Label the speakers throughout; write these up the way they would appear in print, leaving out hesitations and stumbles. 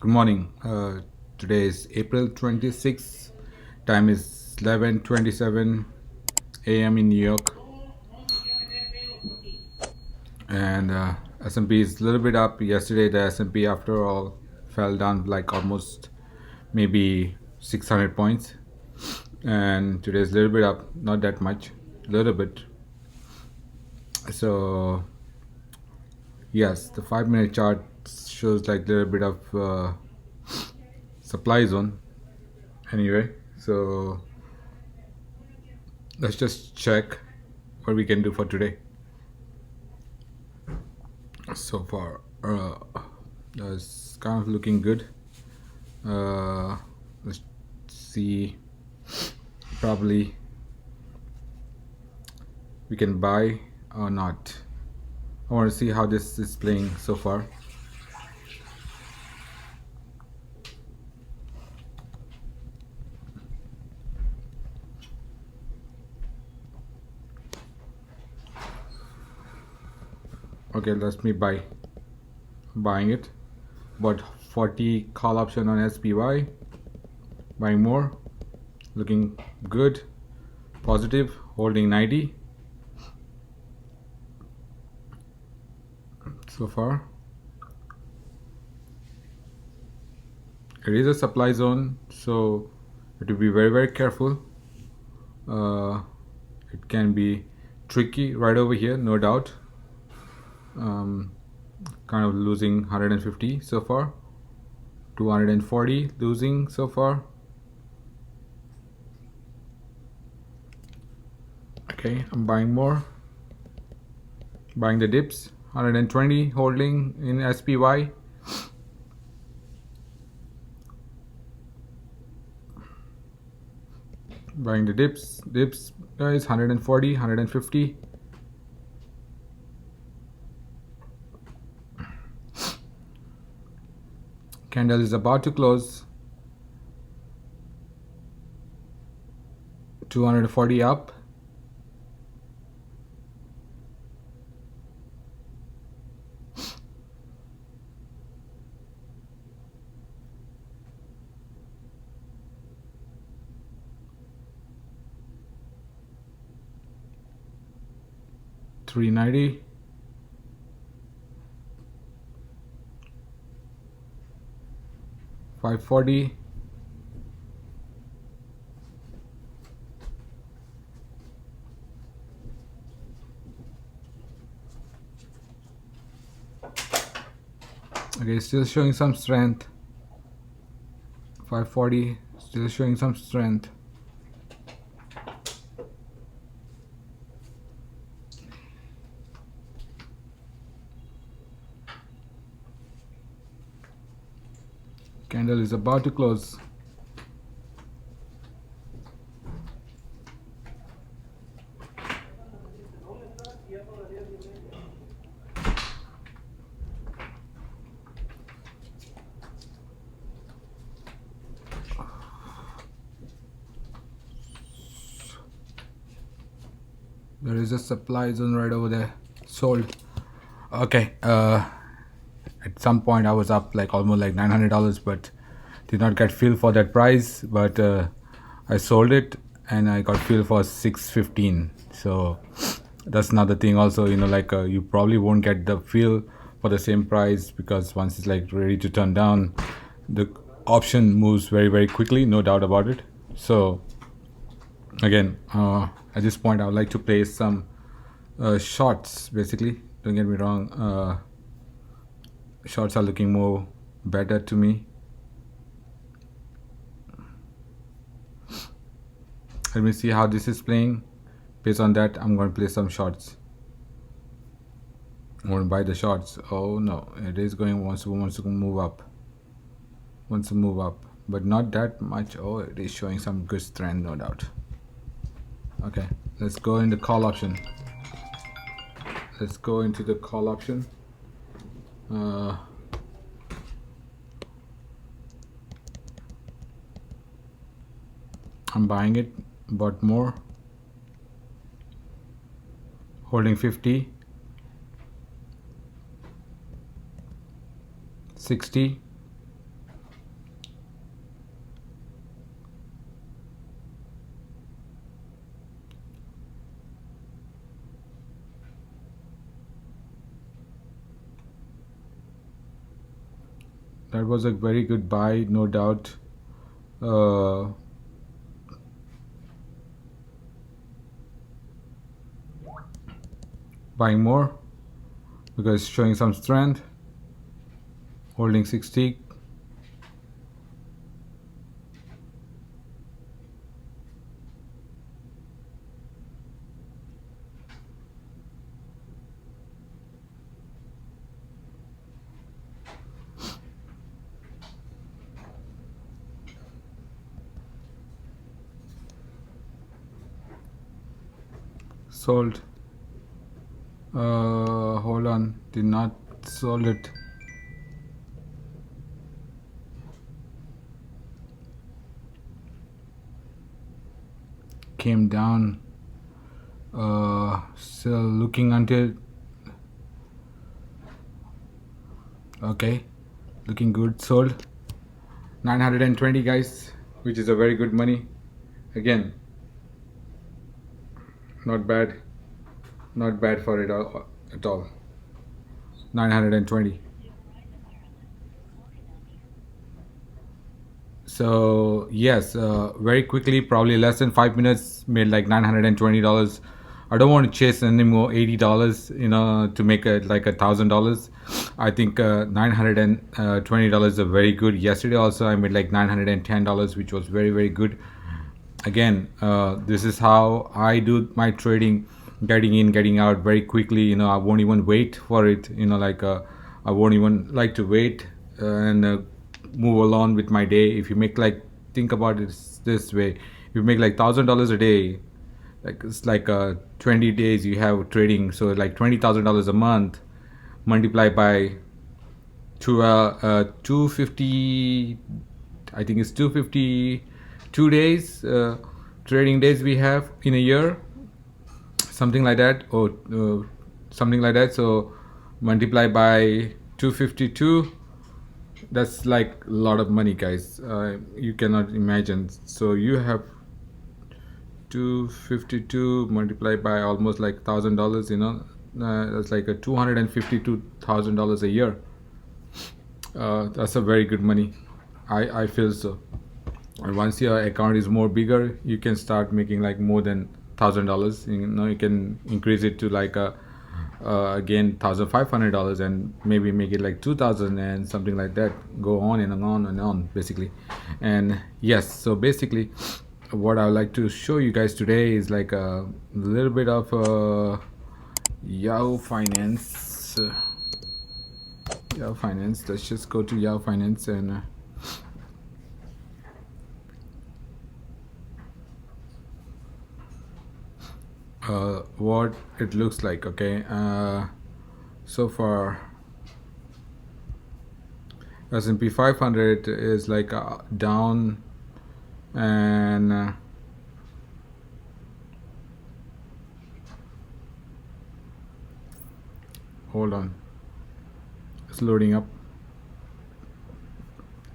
Speaker 1: Good morning. Today is April 26th. Time is 11:27 a.m. in New York, and S&P is a little bit up. Yesterday, the S&P after all fell down like almost maybe 600 points, and today is a little bit up, not that much, a little bit. So yes, the 5-minute chart shows like a little bit of supply zone. Anyway, so let's just check what we can do for today. So far, that's kind of looking good. Let's see, probably we can buy or not. I want to see how this is playing so far. Okay, let me buying it. Bought 40 call option on SPY. Buying more, looking good, positive, holding 90 so far. It is a supply zone, so you have to be very careful. It can be tricky right over here, no doubt. Kind of losing 150 so far, 240 losing so far. Okay, I'm buying more, buying the dips, 120 holding in SPY. Buying the dips guys, 140, 150. Candle is about to close, 240 up. $390. $540. Okay, still showing some strength. 540, still showing some strength. Candle is about to close. There is a supply zone right over there. Sold. Okay. At some point I was up like almost like $900, but did not get filled for that price. But I sold it and I got filled for 615. So that's another thing. Also, like you probably won't get the fill for the same price, because once it's like ready to turn down, the option moves very quickly. No doubt about it. So again, at this point I would like to play some shorts. Basically, don't get me wrong, shorts are looking more better to me. Let me see how this is playing. Based on that, I'm going to play some shorts. I'm going to buy the shorts. Oh no, it is going, wants to move up, but not that much. Oh, it is showing some good strength, no doubt. Okay, let's go in the call option. Let's go into the call option. I'm buying it, bought more, holding 50, 60, that was a very good buy, no doubt. uh, Buying more because showing some strength, holding 60. Sold. Hold on, did not sold it. Came down. Still looking until. Okay, looking good. Sold. 920 guys, which is a very good money. Again, not bad. Not bad for it all, at all. 920. So yes, very quickly, probably less than 5 minutes, made like $920. I don't want to chase anymore $80, to make it like $1,000. I think $920 is very good. Yesterday also I made like $910, which was very very good. Again, this is how I do my trading, getting in, getting out very quickly. I won't even wait for it. I won't even like to wait and move along with my day. If you make like, think about it this way: if you make like $1,000 a day, like it's like 20 days you have trading, so like $20,000 a month, multiplied by 250. I think it's 252 days, trading days we have in a year, something like that, or something like that. So multiply by 252, that's like a lot of money, guys. You cannot imagine. So you have 252 multiplied by almost like $1,000, that's like a $252,000 a year. That's a very good money. I feel so. And once your account is more bigger, you can start making like more than $1,000. You can increase it to like a again $1,500, and maybe make it like 2,000 and something like that. Go on and on and on, basically. And yes, so basically what I would like to show you guys today is like a little bit of Yahoo Finance. Yahoo Finance. Let's just go to Yahoo Finance and what it looks like. Okay, so far S&P 500 is like down, and hold on, it's loading up.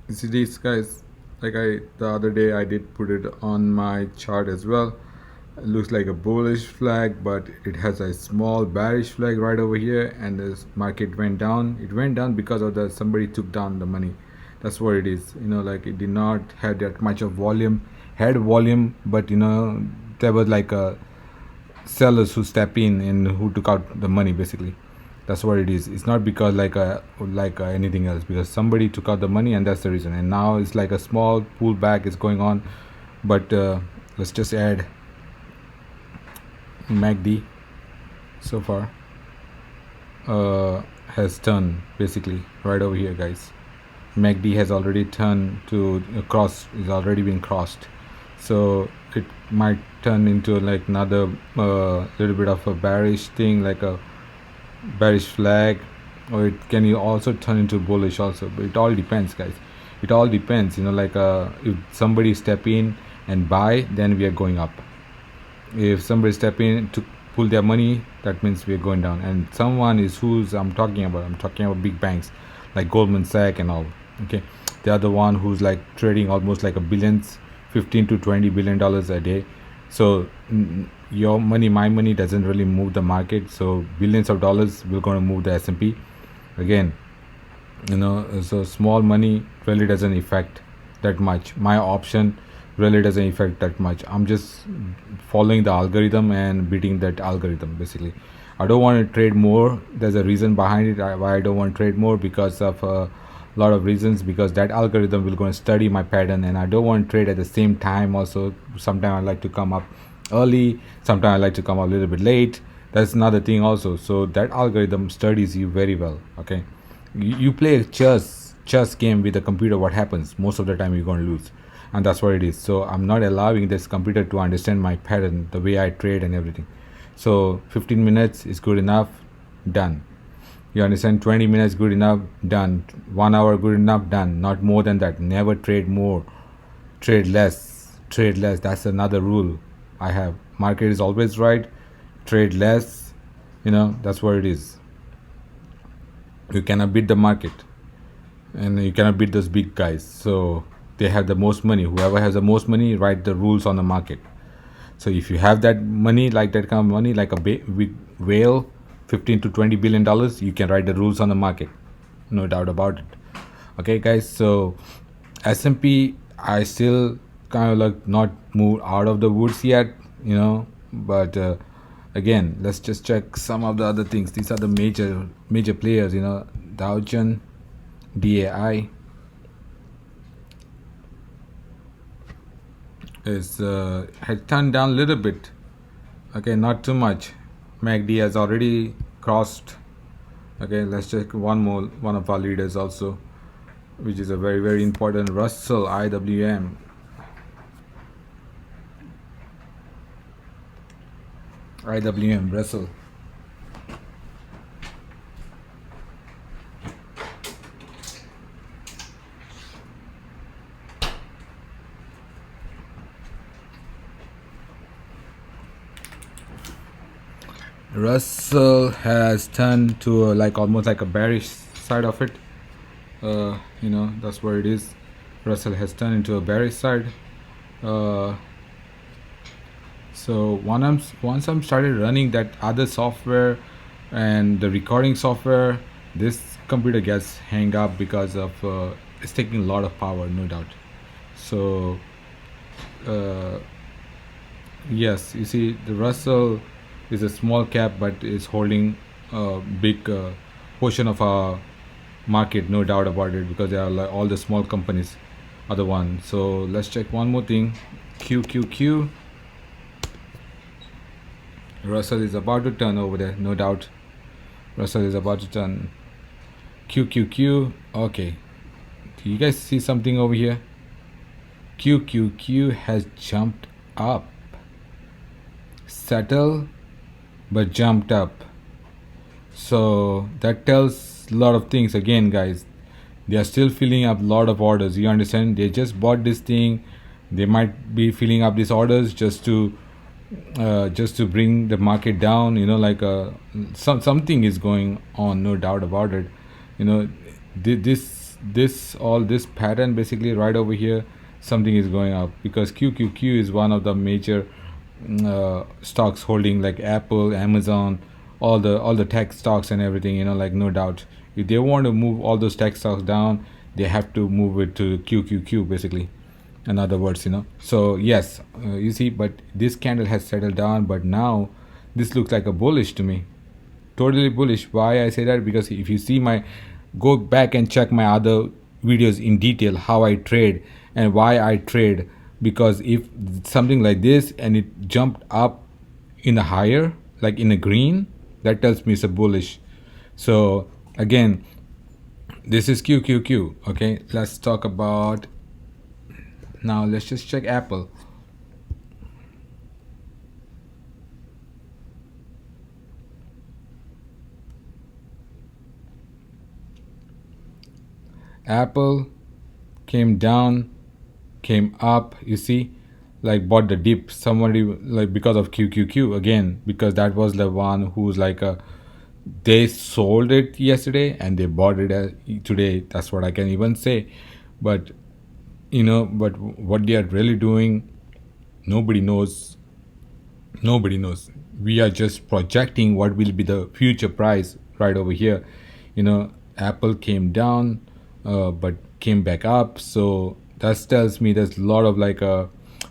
Speaker 1: You see these guys, like the other day I did put it on my chart as well. It looks like a bullish flag, but it has a small bearish flag right over here, and this market went down. It went down because of the somebody took down the money. That's what it is. Like it did not have that much of volume. Had volume, but there was like sellers who step in and who took out the money, basically. That's what it is. It's not because like anything else, because somebody took out the money, and that's the reason. And now it's like a small pullback is going on. But let's just add MACD. So far has turned, basically right over here, guys. MACD has already turned to cross, is already been crossed, so it might turn into like another little bit of a bearish thing, like a bearish flag, or it can also turn into bullish also. But it all depends, guys. It all depends. If somebody step in and buy, then we are going up. If somebody step in to pull their money, that means we are going down. And someone is who's I'm talking about big banks like Goldman Sachs and all. Okay, they are the one who's like trading almost like a billions, 15 to 20 billion dollars a day. So your money, my money doesn't really move the market. So billions of dollars will going to move the S&P. Again, So small money really doesn't affect that much. My option really doesn't affect that much. I'm just following the algorithm and beating that algorithm basically. I don't want to trade more. There's a reason behind it why I don't want to trade more, because of a lot of reasons, because that algorithm will go and study my pattern, and I don't want to trade at the same time also. Sometimes I like to come up early, sometimes I like to come up a little bit late. That's another thing also. So that algorithm studies you very well. Okay, you play a chess game with the computer, what happens most of the time, you're going to lose, and that's what it is. So I'm not allowing this computer to understand my pattern, the way I trade and everything. So 15 minutes is good enough, done. You understand? 20 minutes good enough, done. 1 hour good enough, done. Not more than that. Never trade more, trade less, trade less. That's another rule I have. Market is always right, trade less. That's what it is. You cannot beat the market, and you cannot beat those big guys. So they have the most money. Whoever has the most money write the rules on the market. So if you have that money, like that kind of money, like a big whale, 15 to 20 billion dollars, you can write the rules on the market, no doubt about it. Okay, guys. So S&P, I still kind of like not moved out of the woods yet, but again, let's just check some of the other things. These are the major players, Dow Jones, DAI is had turned down a little bit. Okay, not too much. MACD has already crossed. Okay, let's check one of our leaders also, which is a very very important, Russell IWM. IWM Russell. Russell has turned to like almost like a bearish side of it. That's where it is. Russell has turned into a bearish side. So once I'm started running that other software and the recording software, this computer gets hang up because of it's taking a lot of power, no doubt. So uh, yes, you see, the Russell is a small cap, but is holding a big portion of our market, no doubt about it, because they are like all the small companies are the one. So let's check one more thing. QQQ. Russell is about to turn over there, no doubt. Russell is about to turn. QQQ. Okay. Do you guys see something over here? QQQ has jumped up. Settle, but jumped up. So that tells a lot of things again, guys. They are still filling up a lot of orders. You understand? They just bought this thing. They might be filling up these orders just to bring the market down. Like something is going on, no doubt about it. This pattern basically right over here, something is going up, because QQQ is one of the major stocks holding like Apple, Amazon, all the tech stocks and everything. Like no doubt, if they want to move all those tech stocks down, they have to move it to QQQ basically. In other words, So yes, you see, but this candle has settled down, but now this looks like a bullish to me, totally bullish. Why I say that? Because if you see go back and check my other videos in detail, how I trade and why I trade. Because if something like this and it jumped up in a higher, like in a green, that tells me it's a bullish. So again, this is QQQ. Okay, let's talk about, now let's just check Apple. Apple came down, came up, you see, like bought the dip. Somebody, like, because of QQQ again, because that was the one who's like they sold it yesterday and they bought it today. That's what I can even say. But but what they are really doing, nobody knows. Nobody knows. We are just projecting what will be the future price right over here. Apple came down, but came back up. So that tells me there's a lot of like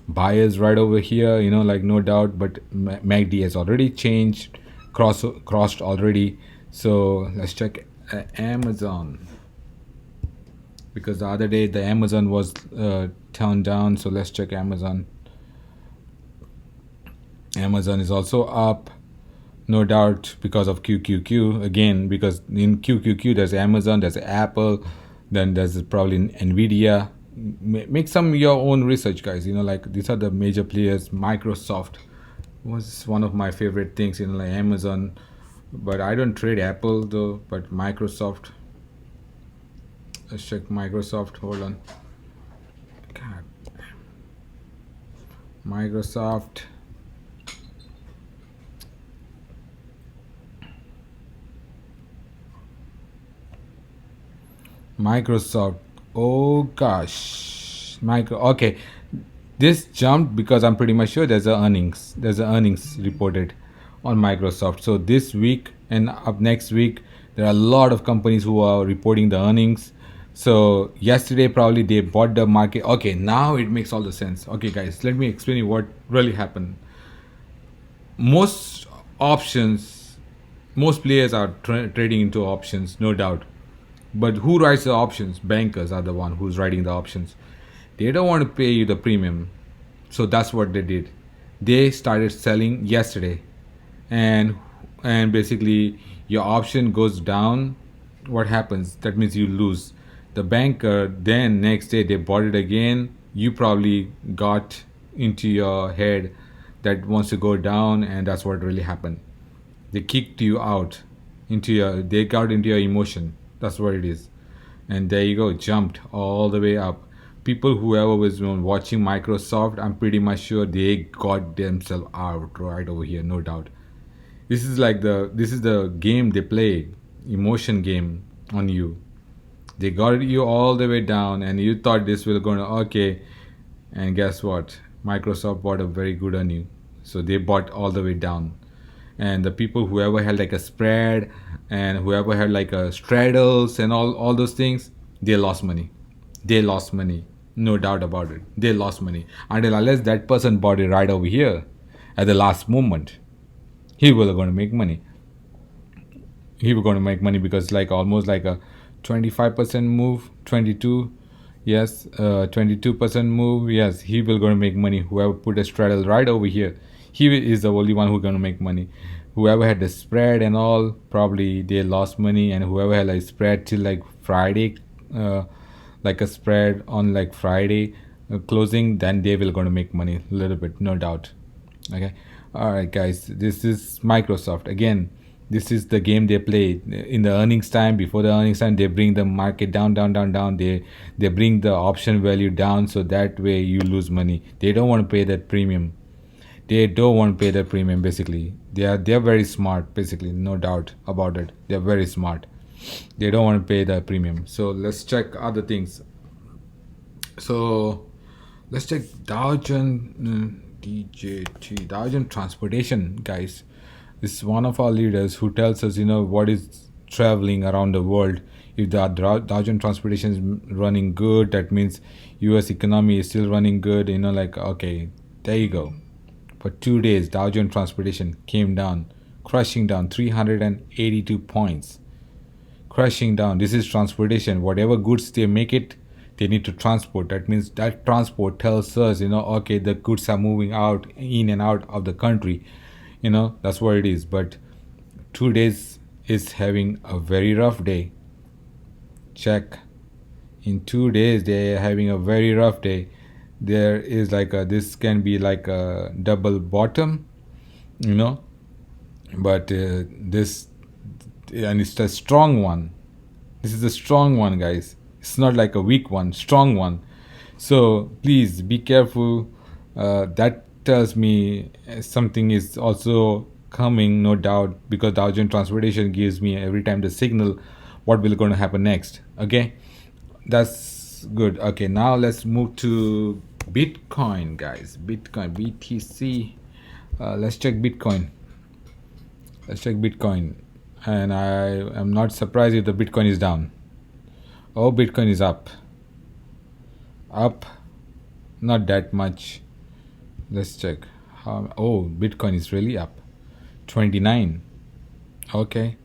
Speaker 1: buyers right over here, like no doubt. But MACD has already changed, crossed already. So let's check Amazon, because the other day the Amazon was turned down. So let's check Amazon. Amazon is also up, no doubt, because of QQQ again. Because in QQQ there's Amazon, there's Apple, then there's probably Nvidia. Make some your own research, guys. Like these are the major players. Microsoft was one of my favorite things. Like Amazon, but I don't trade Apple though. But Microsoft. Let's check Microsoft. Hold on. God. Microsoft. Microsoft. Oh gosh. Okay. This jumped because I'm pretty much sure There's a earnings reported on Microsoft. So this week and up next week, there are a lot of companies who are reporting the earnings. So yesterday probably they bought the market. Okay, now it makes all the sense. Okay, guys, let me explain you what really happened. Most options, most players are trading into options, no doubt. But who writes the options? Bankers are the one who's writing the options. They don't want to pay you the premium. So that's what they did. They started selling yesterday. And basically your option goes down. What happens? That means you lose. The banker then next day they bought it again. You probably got into your head that wants to go down, and that's what really happened. They kicked you out they got into your emotion. That's what it is. And there you go, jumped all the way up. People whoever was watching Microsoft, I'm pretty much sure they got themselves out right over here, no doubt. This is the game they play, emotion game on you. They got you all the way down, and you thought this will go okay. And guess what? Microsoft bought a very good on you, so they bought all the way down. And the people whoever had like a spread and whoever had like a straddles and all those things, they lost money. They lost money, no doubt about it. They lost money until unless that person bought it right over here at the last moment. He was going to make money. He was going to make money because like almost like a 25% move, 22, yes, 22% move, yes, he will going to make money. Whoever put a straddle right over here, he is the only one who's going to make money. Whoever had the spread and all, probably they lost money. And whoever had like spread till like Friday, like a spread on like Friday closing, then they will going to make money a little bit, no doubt. Okay. All right, guys, this is Microsoft again. This is the game they play in the earnings time. Before the earnings time, they bring the market down. They bring the option value down, so that way you lose money. They don't want to pay that premium. They don't want to pay that premium. Basically, they're very smart. Basically, no doubt about it. They're very smart. They don't want to pay the premium. So let's check other things. So let's check Dow Jones DJT, Dow Jones Transportation, guys. This is one of our leaders who tells us, what is traveling around the world. If the Dow Jones Transportation is running good, that means U.S. economy is still running good. Like okay, there you go. For 2 days, Dow Jones Transportation came down, crushing down 382 points. Crushing down. This is transportation. Whatever goods they make it, they need to transport. That means that transport tells us, okay, the goods are moving out, in and out of the country. That's what it is. But 2 days is having a very rough day. Check. In 2 days, they are having a very rough day. There is like this can be like a double bottom, but this, and it's a strong one. This is a strong one, guys. It's not like a weak one, strong one. So please be careful. That tells me something is also coming, no doubt, because Dow Jones Transportation gives me every time the signal what will going to happen next. Okay, that's good. Okay, now let's move to Bitcoin, guys. Bitcoin, BTC. Let's check Bitcoin. and I am not surprised if the Bitcoin is down. Oh, Bitcoin is up, not that much. Let's check. Oh, Bitcoin is really up, 29. Okay,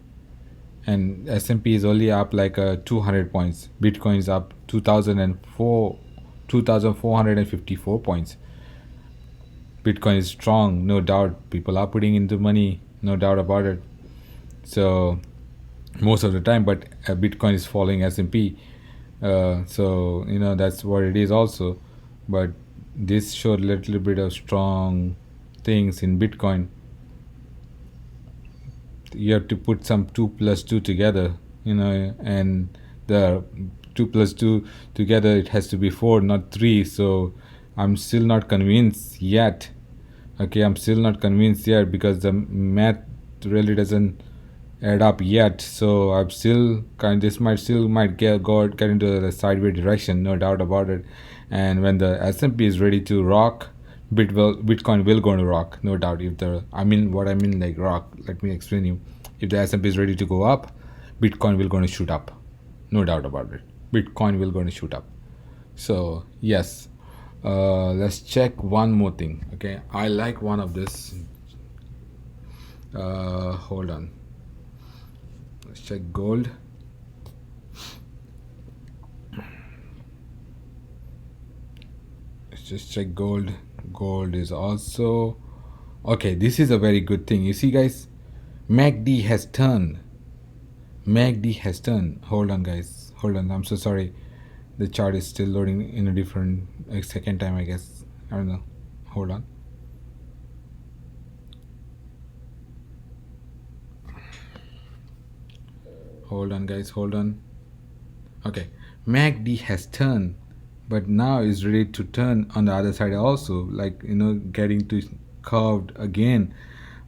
Speaker 1: and S&P is only up like 200 points. Bitcoin is up 2,454 points. Bitcoin is strong, no doubt. People are putting into money, no doubt about it. So most of the time, but Bitcoin is following S&P. So that's what it is also. But this showed a little bit of strong things in Bitcoin. You have to put some 2 plus 2 together, and the 2 plus 2 together, it has to be 4, not 3. So I'm still not convinced yet. Okay, I'm still not convinced yet because the math really doesn't add up yet. So I'm still this might get into the sideways direction, no doubt about it. And when the S&P is ready to rock, Bitcoin will going to rock, no doubt. If the I mean what I mean like rock. Let me explain you. If the S&P is ready to go up, Bitcoin will going to shoot up, no doubt about it. Bitcoin will going to shoot up. So yes, let's check one more thing. Okay, I like one of this. Hold on. Let's check gold. Let's just check gold. Gold is also okay. This is a very good thing. You see, guys, MACD has turned. MACD has turned. Hold on, guys. Hold on. I'm so sorry. The chart is still loading in a different second time, I guess. I don't know. Hold on. Hold on, guys. Hold on. Okay. MACD has turned, but now is ready to turn on the other side also, like getting to curved again.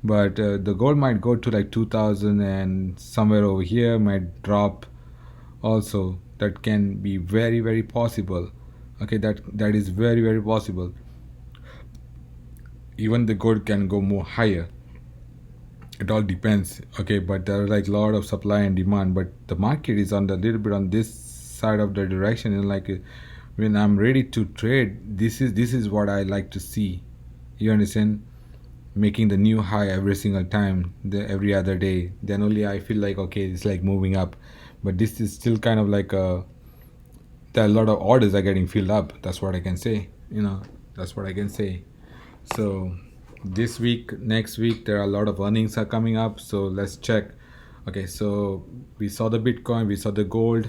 Speaker 1: But the gold might go to like 2000 and somewhere over here might drop also. That can be very, very possible. Okay, that is very, very possible. Even the gold can go more higher. It all depends. Okay, but there are like a lot of supply and demand, but the market is on the little bit on this side of the direction, and like when I'm ready to trade, this is what I like to see. You understand? Making the new high every single time, every other day, then only I feel like okay, it's like moving up. But this is still kind of like there are a lot of orders are getting filled up. That's what I can say. That's what I can say. So this week, next week, there are a lot of earnings are coming up. So let's check. Okay, so we saw the Bitcoin, we saw the gold.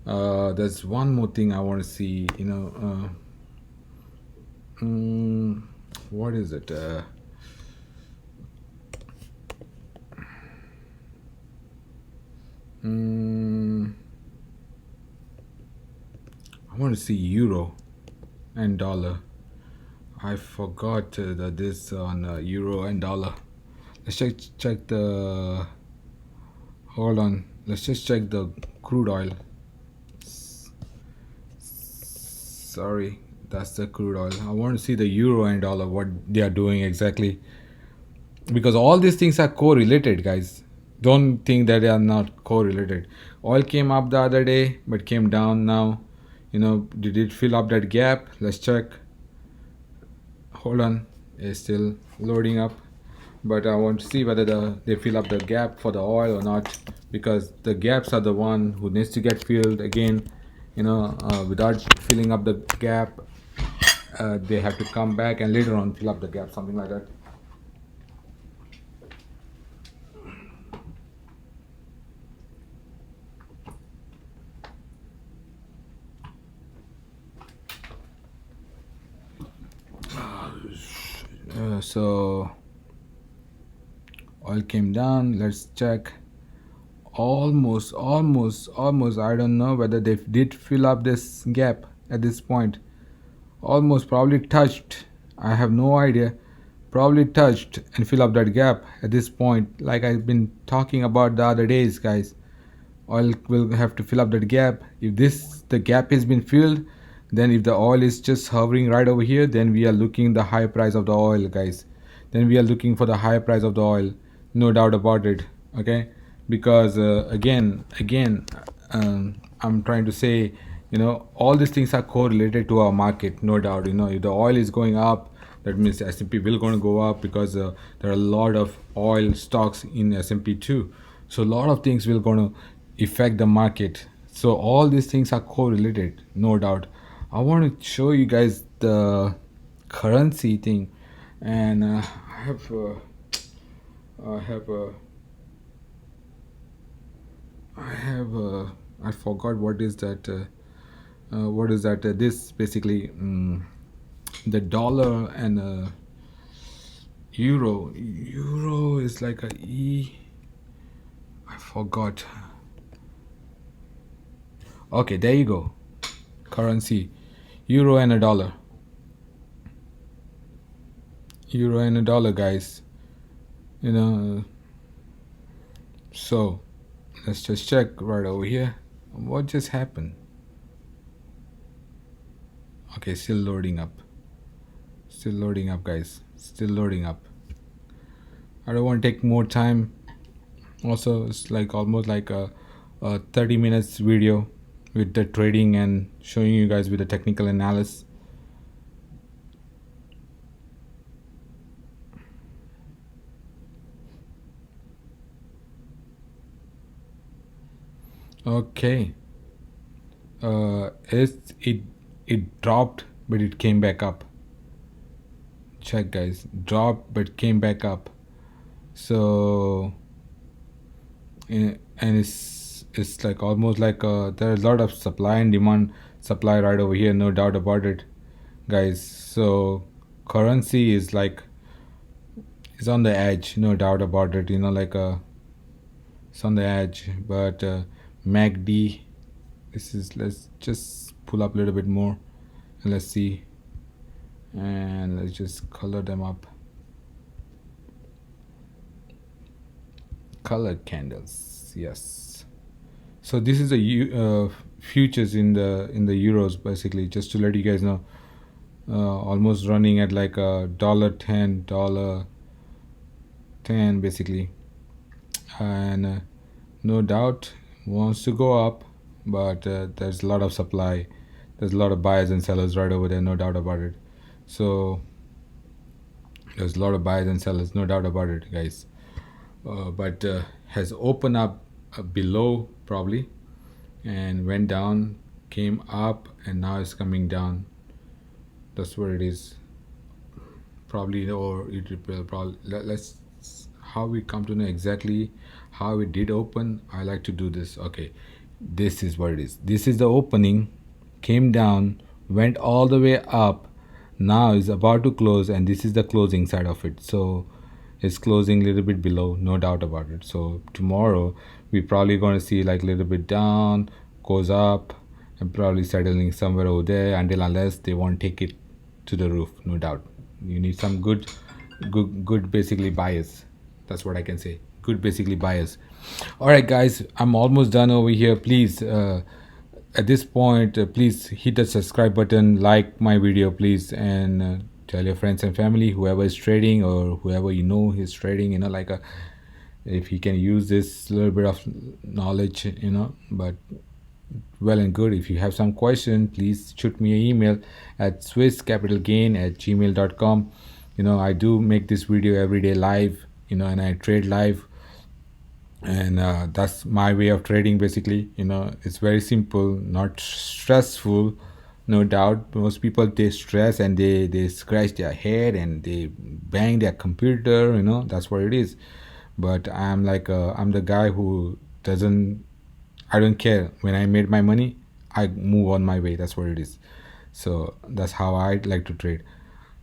Speaker 1: There's one more thing I want to see. What is it? I want to see euro and dollar. I forgot this on euro and dollar. Let's check the. Hold on. Let's just check the crude oil. Sorry, that's the crude oil. I want to see the euro and dollar, what they are doing exactly, because all these things are correlated, guys. Don't think that they are not correlated. Oil came up the other day but came down now. Did it fill up that gap? Let's check. Hold on, it's still loading up, but I want to see whether they fill up the gap for the oil or not, because the gaps are the one who needs to get filled again. Without filling up the gap, they have to come back and later on fill up the gap, something like that. So oil came down. Let's check. Almost. I don't know whether they did fill up this gap at this point. Almost, probably touched. I have no idea. Probably touched and fill up that gap at this point. Like I've been talking about the other days, guys. Oil will have to fill up that gap. If the gap has been filled, then if the oil is just hovering right over here, then we are looking the high price of the oil, guys. Then we are looking for the high price of the oil, no doubt about it. Okay, because I'm trying to say, all these things are correlated to our market, no doubt. If the oil is going up, that means S&P will going to go up, because there are a lot of oil stocks in S&P too. So a lot of things will going to affect the market. So all these things are correlated, no doubt. I want to show you guys the currency thing. And I have I have I forgot what is that. What is that? This basically, the dollar and euro. Euro is like a E. I forgot. Okay, there you go. Currency, euro and a dollar. Euro and a dollar, guys. You know. So let's just check right over here. What just happened? Okay, still loading up. Still loading up, guys. Still loading up. I don't want to take more time. Also, it's like almost like a 30 minutes video with the trading and showing you guys with the technical analysis. Okay. It dropped, but it came back up. Check, guys. Dropped, but came back up. So and it's like almost like there's a lot of supply and demand. Supply right over here, no doubt about it, guys. So currency is like, it's on the edge, no doubt about it. Like it's on the edge. But MACD, this is, let's just pull up a little bit more and let's see, and let's just color them up. Colored candles, yes. So this is the futures in the euros, basically, just to let you guys know. Almost running at like a $10 basically. And no doubt wants to go up, but there's a lot of supply. There's a lot of buyers and sellers right over there, no doubt about it. So there's a lot of buyers and sellers, no doubt about it, guys. But has opened up below probably, and went down, came up, and now it's coming down. That's where it is probably. Or it will probably, let's, how we come to know exactly how it did open. I like to do this. Okay, this is what it is. This is the opening, came down, went all the way up, now is about to close, and this is the closing side of it. So it's closing a little bit below, no doubt about it. So tomorrow we're probably going to see like a little bit down, goes up, and probably settling somewhere over there, until unless they won't take it to the roof, no doubt. You need some good basically buyers. That's what I can say. Good basically buyers. All right, guys, I'm almost done over here. Please, at this point, please hit the subscribe button, like my video, please, and tell your friends and family, whoever is trading or whoever is trading, like if he can use this little bit of knowledge, but well and good. If you have some question, please shoot me an email at swisscapitalgain@gmail.com. I do make this video every day live, and I trade live, and that's my way of trading basically. It's very simple, not stressful, no doubt. Most people, they stress and they scratch their head and they bang their computer, that's what it is. But I'm like I'm the guy who doesn't, I don't care. When I made my money, I move on my way. That's what it is. So that's how I like to trade.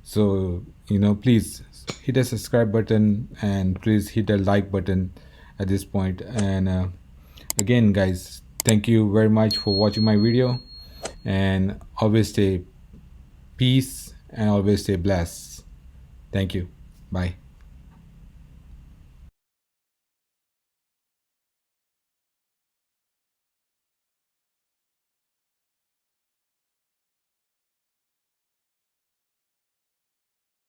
Speaker 1: So please hit the subscribe button, and please hit the like button at this point. And again, guys, thank you very much for watching my video, and always stay peace and always stay blessed. Thank you. Bye.